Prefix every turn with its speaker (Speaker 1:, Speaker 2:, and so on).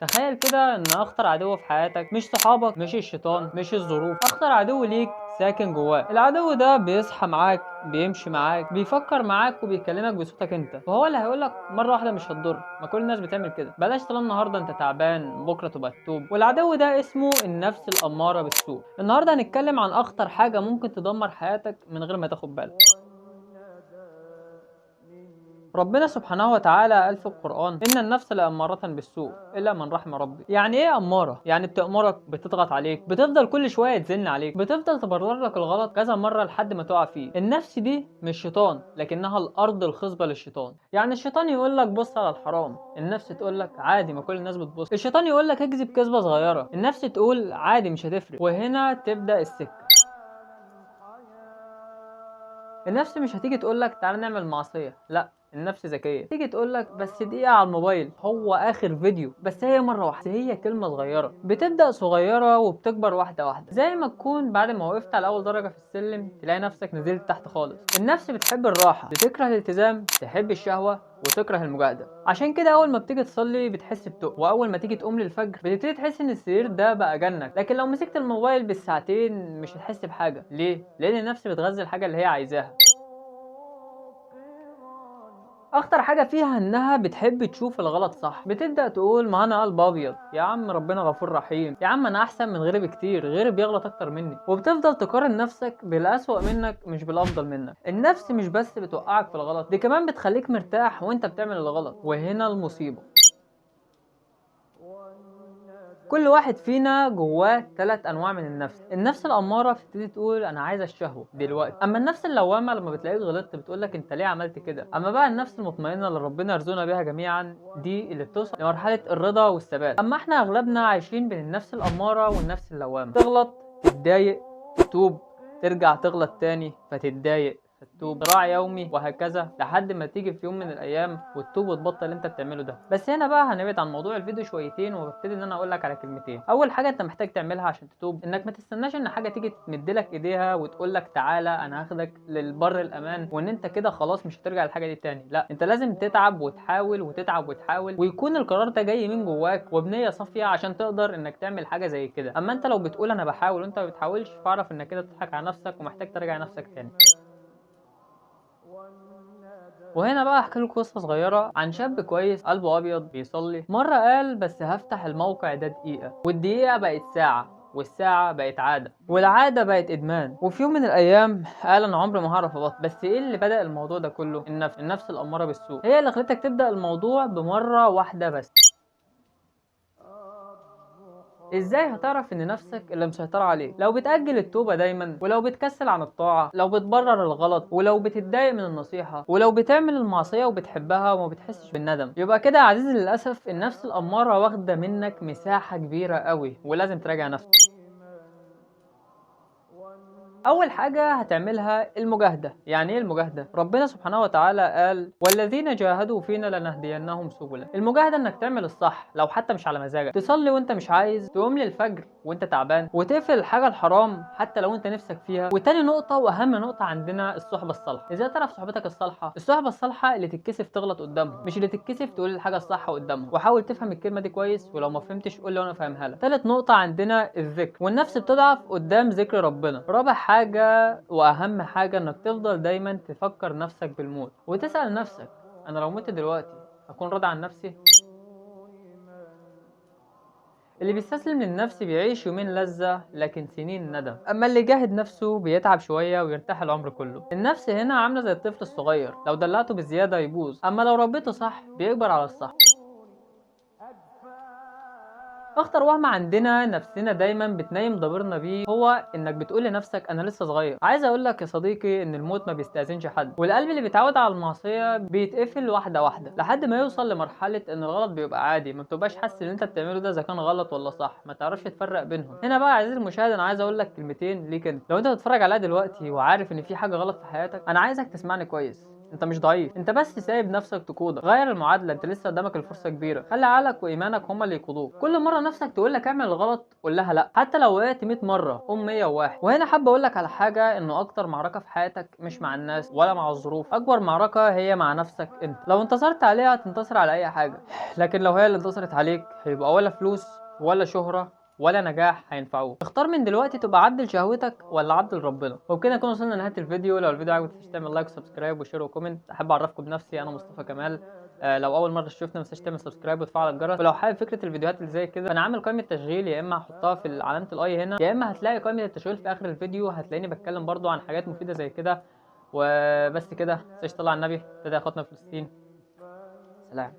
Speaker 1: تخيل كده ان اخطر عدو في حياتك مش صحابك، مش الشيطان، مش الظروف. اخطر عدو ليك ساكن جواك. العدو ده بيصحى معاك، بيمشي معاك، بيفكر معاك وبيكلمك بصوتك انت، وهو اللي هيقولك مره واحده مش هتضر. ما كل الناس بتعمل كده. بلاش تقول النهارده انت تعبان بكره تبقى تتوب. والعدو ده اسمه النفس الاماره بالسوء. النهارده هنتكلم عن اخطر حاجه ممكن تدمر حياتك من غير ما تاخد بالك. ربنا سبحانه وتعالى قال في القرآن إن النفس لأمارة بالسوء إلا من رحم ربي. يعني إيه أمارة؟ يعني بتأمرك، بتضغط عليك، بتفضل كل شوية تزن عليك، بتفضل تبرر لك الغلط كذا مرة لحد ما تقع فيه. النفس دي مش شيطان، لكنها الأرض الخصبة للشيطان. يعني الشيطان يقول لك بص على الحرام، النفس تقول لك عادي ما كل الناس بتبص. الشيطان يقول لك اكذب كذبة صغيرة، النفس تقول عادي مش هتفرق. وهنا تبدأ السكة. النفس مش هتيجي تقولك تعالى نعمل معصية، لا، النفس ذكية. تيجي تقولك بس دقيقة على الموبايل، هو آخر فيديو، بس هي مرة واحدة، هي كلمة صغيرة بتبدأ صغيرة وبتكبر واحدة واحدة. زي ما تكون بعد ما وقفت على أول درجة في السلم تلاقي نفسك نزلت تحت خالص. النفس بتحب الراحة، بتكره الالتزام، تحب الشهوة وتكره المجاهدة. عشان كده أول ما بتيجي تصلي بتحس بتقل، وأول ما تيجي تقوم للفجر بتبتدي تحس إن السرير ده بقى جنة. لكن لو مسكت الموبايل بالساعتين مش هتحس بحاجة. ليه؟ لأن النفس بتغذي الحاجة اللي هي عايزاها. اخطر حاجه فيها انها بتحب تشوف الغلط صح. بتبدا تقول ما انا قلب ابيض، يا عم ربنا غفور رحيم، يا عم انا احسن من غيري بكتير، غيري بيغلط اكتر مني. وبتفضل تقارن نفسك بالاسوأ منك مش بالافضل منك. النفس مش بس بتوقعك في الغلط، دي كمان بتخليك مرتاح وانت بتعمل الغلط. وهنا المصيبه. كل واحد فينا جواه 3 انواع من النفس. النفس الاماره بتبتدي تقول انا عايزه الشهوه دلوقتي. اما النفس اللوامه لما بتلاقيك غلطت بتقول لك انت ليه عملت كده. اما بقى النفس المطمئنه اللي ربنا يرزقنا بيها جميعا، دي اللي بتوصل لمرحله الرضا والثبات. اما احنا اغلبنا عايشين بين النفس الاماره والنفس اللوامه. تغلط، تتضايق، تتوب، ترجع تغلط تاني فتتضايق، فتوب، صراع يومي، وهكذا لحد ما تيجي في يوم من الايام وتتوب وتبطل اللي انت بتعمله ده. بس هنا بقى هنبعد عن موضوع الفيديو شويتين وببتدي ان انا اقول لك على كلمتين. اول حاجه انت محتاج تعملها عشان تتوب انك ما تستناش ان حاجه تيجي تمدلك ايديها وتقول لك تعالى انا هاخدك للبر الامان وان انت كده خلاص مش هترجع للحاجه دي تاني. لا، انت لازم تتعب وتحاول وتتعب وتحاول، ويكون القرار ده جاي من جواك وبنيه صافيه عشان تقدر انك تعمل حاجه زي كده. اما انت لو بتقول انا بحاول وانت ما بتحاولش فاعرف انك كده بتضحك على نفسك ومحتاج ترجع نفسك تاني. وهنا بقى احكي لكم قصه صغيره عن شاب كويس قلبه ابيض بيصلي. مره قال بس هفتح الموقع ده دقيقه، والدقيقه بقت ساعه، والساعة بقت عادة، والعادة بقت إدمان. وفي يوم من الأيام قال أنا عمري ما هعرف أبطل. بس إيه اللي بدأ الموضوع ده كله؟ النفس الأمارة بالسوء هي اللي خلتك تبدأ الموضوع بمرة واحدة بس. ازاي هتعرف ان نفسك اللي مسيطرة عليك؟ لو بتأجل التوبة دايما، ولو بتكسل عن الطاعة، لو بتبرر الغلط، ولو بتتضايق من النصيحة، ولو بتعمل المعصية وبتحبها وما بتحسش بالندم. يبقى كده يا عزيزي للأسف النفس الأمارة واخدة منك مساحة كبيرة قوي ولازم تراجع نفسك. اول حاجه هتعملها المجاهده. يعني ايه المجاهده؟ ربنا سبحانه وتعالى قال والذين جاهدوا فينا لنهدينهم سبلا. المجاهده انك تعمل الصح لو حتى مش على مزاجك، تصلي وانت مش عايز، تقوم للفجر وانت تعبان، وتقفل الحاجه الحرام حتى لو انت نفسك فيها. وتاني نقطه واهم نقطه عندنا الصحبه الصالحه. ازاي تعرف صحبتك الصالحه؟ الصحبه الصالحه اللي تتكسف تغلط قدامهم، مش اللي تتكسف تقول الحاجه الصح قدامهم. وحاول تفهم الكلمه دي كويس، ولو ما فهمتش قول لي وانا فاهمها لك. تالت نقطه عندنا الذكر، والنفس بتضعف قدام ذكر ربنا. رابع حاجه واهم حاجه انك تفضل دايما تفكر نفسك بالموت وتسال نفسك انا لو مت دلوقتي اكون راضي عن نفسي؟ اللي بيستسلم للنفس بيعيش يومين لذة لكن سنين ندم. اما اللي جاهد نفسه بيتعب شوية ويرتاح العمر كله. النفس هنا عاملة زي الطفل الصغير، لو دلعته بزيادة يبوظ، اما لو ربيته صح بيكبر على الصح. اخطر وهم عندنا نفسنا دايما بتنايم ضميرنا بيه هو انك بتقول لنفسك انا لسه صغير. عايز اقول لك يا صديقي ان الموت ما بيستأذنش حد، والقلب اللي بيتعود على المعصيه بيتقفل واحده واحده لحد ما يوصل لمرحله ان الغلط بيبقى عادي، ما بتبقاش حاسس ان انت بتعمله ده اذا كان غلط ولا صح، ما تعرفش تفرق بينهم. هنا بقى يا عزيزي المشاهد انا عايز اقول لك كلمتين ليك انت. لو انت بتتفرج عليا دلوقتي وعارف ان في حاجه غلط في حياتك انا عايزك تسمعني كويس. انت مش ضعيف، انت بس سايب نفسك تقودك. غير المعادله، انت لسه قدامك الفرصه كبيره. خلي عقلك وايمانك هما اللي يقودوك. كل مره نفسك تقول لك اعمل الغلط قول لها لا، حتى لو وقعت 100 مره قوم 101. وهنا حابب اقول لك على حاجه، انه اكتر معركه في حياتك مش مع الناس ولا مع الظروف، اكبر معركه هي مع نفسك انت. لو انتصرت عليها هتنتصر على اي حاجه، لكن لو هي اللي انتصرت عليك هيبقى ولا فلوس ولا شهره ولا نجاح هينفعوك. اختار من دلوقتي تبقى عبد لشهوتك ولا عبد لربنا. وبكده نكون وصلنا لنهايه الفيديو. لو الفيديو عجبك متنساش تعمل لايك وسبسكرايب وشير وكومنت. احب اعرفكم بنفسي، انا مصطفى كمال. لو اول مره تشوفنا متنساش تعمل سبسكرايب وتفعل الجرس. ولو حابب فكره الفيديوهات اللي زي كده فانا عامل قائمه تشغيل، يا اما هحطها في علامه الاي هنا، يا اما هتلاقي قائمه التشغيل في اخر الفيديو. هتلاقيني بتكلم برضو عن حاجات مفيده زي كده. وبس كده، متنساش تطلع على النبي. ابتدى اخواتنا في فلسطين. سلام.